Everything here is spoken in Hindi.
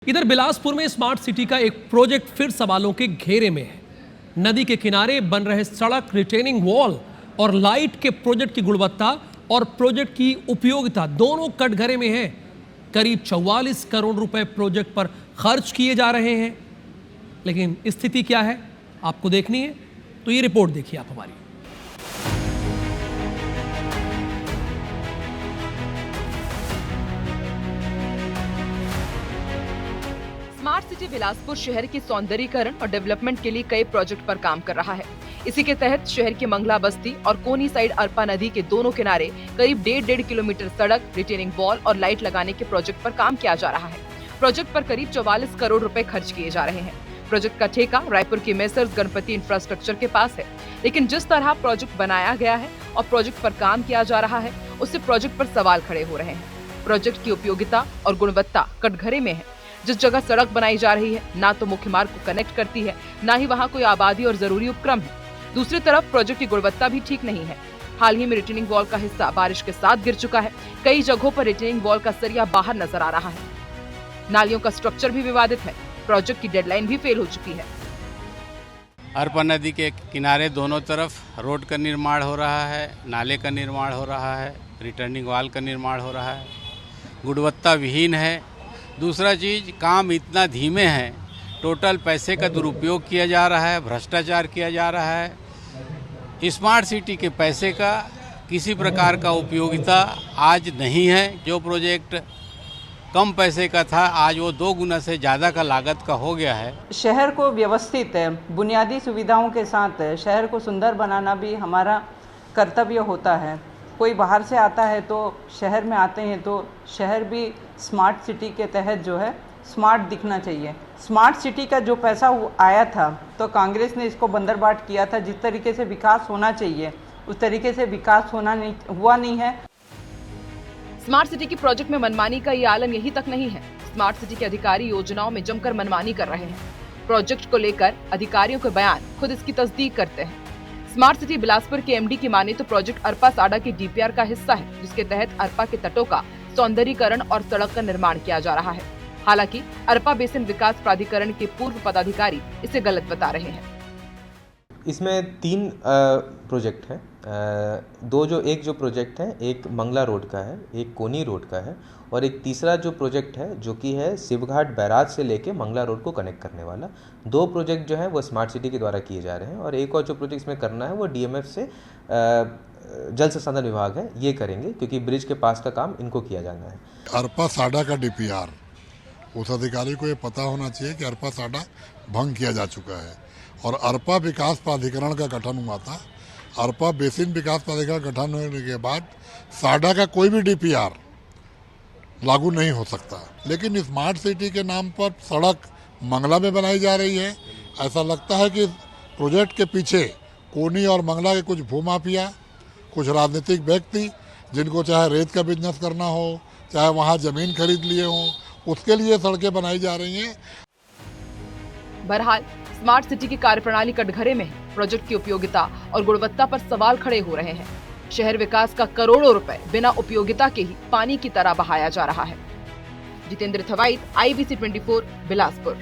इधर बिलासपुर में स्मार्ट सिटी का एक प्रोजेक्ट फिर सवालों के घेरे में है। नदी के किनारे बन रहे सड़क, रिटेनिंग वॉल और लाइट के प्रोजेक्ट की गुणवत्ता और प्रोजेक्ट की उपयोगिता दोनों कटघरे में है। करीब 44 करोड़ रुपए प्रोजेक्ट पर खर्च किए जा रहे हैं, लेकिन स्थिति क्या है आपको देखनी है तो ये रिपोर्ट देखिए आप हमारी। स्मार्ट सिटी बिलासपुर शहर के सौंदर्यीकरण और डेवलपमेंट के लिए कई प्रोजेक्ट पर काम कर रहा है। इसी के तहत शहर के मंगला बस्ती और कोनी साइड अरपा नदी के दोनों किनारे करीब 1.5 किलोमीटर सड़क, रिटेनिंग वॉल और लाइट लगाने के प्रोजेक्ट पर काम किया जा रहा है। प्रोजेक्ट पर करीब 44 करोड़ रुपए खर्च किए जा रहे हैं। प्रोजेक्ट का ठेका रायपुर के मेसर्स गणपति इंफ्रास्ट्रक्चर के पास है, लेकिन जिस तरह प्रोजेक्ट बनाया गया है और प्रोजेक्ट पर काम किया जा रहा है, उससे प्रोजेक्ट पर सवाल खड़े हो रहे हैं। प्रोजेक्ट की उपयोगिता और गुणवत्ता कटघरे में है। जिस जगह सड़क बनाई जा रही है ना तो मुख्य मार्ग को कनेक्ट करती है, ना ही वहाँ कोई आबादी और जरूरी उपक्रम है। दूसरी तरफ प्रोजेक्ट की गुणवत्ता भी ठीक नहीं है। हाल ही में रिटेनिंग वॉल का हिस्सा बारिश के साथ गिर चुका है। कई जगहों पर रिटेनिंग वॉल का सरिया बाहर नजर आ रहा है। नालियों का स्ट्रक्चर भी विवादित है। प्रोजेक्ट की डेडलाइन भी फेल हो चुकी है। अरपा नदी के किनारे दोनों तरफ रोड का निर्माण हो रहा है, नाले का निर्माण हो रहा है, रिटर्निंग वॉल का निर्माण हो रहा है, गुणवत्ता विहीन है। दूसरा चीज़, काम इतना धीमे है, टोटल पैसे का दुरुपयोग किया जा रहा है, भ्रष्टाचार किया जा रहा है। स्मार्ट सिटी के पैसे का किसी प्रकार का उपयोगिता आज नहीं है। जो प्रोजेक्ट कम पैसे का था आज वो 2 गुना से ज़्यादा का लागत का हो गया है। शहर को व्यवस्थित बुनियादी सुविधाओं के साथ शहर को सुंदर बनाना भी हमारा कर्तव्य होता है। कोई बाहर से आता है तो शहर में आते हैं तो शहर भी स्मार्ट सिटी के तहत जो है स्मार्ट दिखना चाहिए। स्मार्ट सिटी का जो पैसा आया था तो कांग्रेस ने इसको बंदरबाट किया था। जिस तरीके से विकास होना चाहिए उस तरीके से विकास हुआ नहीं है। स्मार्ट सिटी की प्रोजेक्ट में मनमानी का ये आलम यही तक नहीं है। स्मार्ट सिटी के अधिकारी योजनाओं में जमकर मनमानी कर रहे हैं। प्रोजेक्ट को लेकर अधिकारियों के बयान खुद इसकी तस्दीक करते हैं। स्मार्ट सिटी बिलासपुर के एमडी की माने तो प्रोजेक्ट अरपा साडा के डीपीआर का हिस्सा है, जिसके तहत अरपा के तटों का सौंदर्यीकरण और सड़क का निर्माण किया जा रहा है। हालांकि अरपा बेसिन विकास प्राधिकरण के पूर्व पदाधिकारी इसे गलत बता रहे हैं। इसमें 3 प्रोजेक्ट हैं। एक जो प्रोजेक्ट है, एक मंगला रोड का है, एक कोनी रोड का है और एक तीसरा जो प्रोजेक्ट है जो कि है शिवघाट बैराज से लेके मंगला रोड को कनेक्ट करने वाला। 2 प्रोजेक्ट जो है वो स्मार्ट सिटी के द्वारा किए जा रहे हैं और एक और जो प्रोजेक्ट इसमें करना है वो डीएमएफ से जल संसाधन विभाग है ये करेंगे, क्योंकि ब्रिज के पास का काम इनको किया जाना है। अरपा साडा का डीपीआर, उस अधिकारी को ये पता होना चाहिए कि अरपा साडा भंग किया जा चुका है और अरपा विकास प्राधिकरण का गठन हुआ था। अरपा बेसिन विकास प्राधिकरण गठन होने के बाद साडा का कोई भी डीपीआर लागू नहीं हो सकता। लेकिन स्मार्ट सिटी के नाम पर सड़क मंगला में बनाई जा रही है। ऐसा लगता है कि प्रोजेक्ट के पीछे कोनी और मंगला के कुछ भूमाफिया, कुछ राजनीतिक व्यक्ति जिनको चाहे रेत का बिजनेस करना हो, चाहे वहाँ जमीन खरीद लिए हो, उसके लिए सड़कें बनाई जा रही हैं। बहरहाल स्मार्ट सिटी की कार्यप्रणाली कटघरे में है। प्रोजेक्ट की उपयोगिता और गुणवत्ता पर सवाल खड़े हो रहे हैं। शहर विकास का करोड़ों रुपए बिना उपयोगिता के ही पानी की तरह बहाया जा रहा है। जितेंद्र थवाइट, IBC 24, बिलासपुर।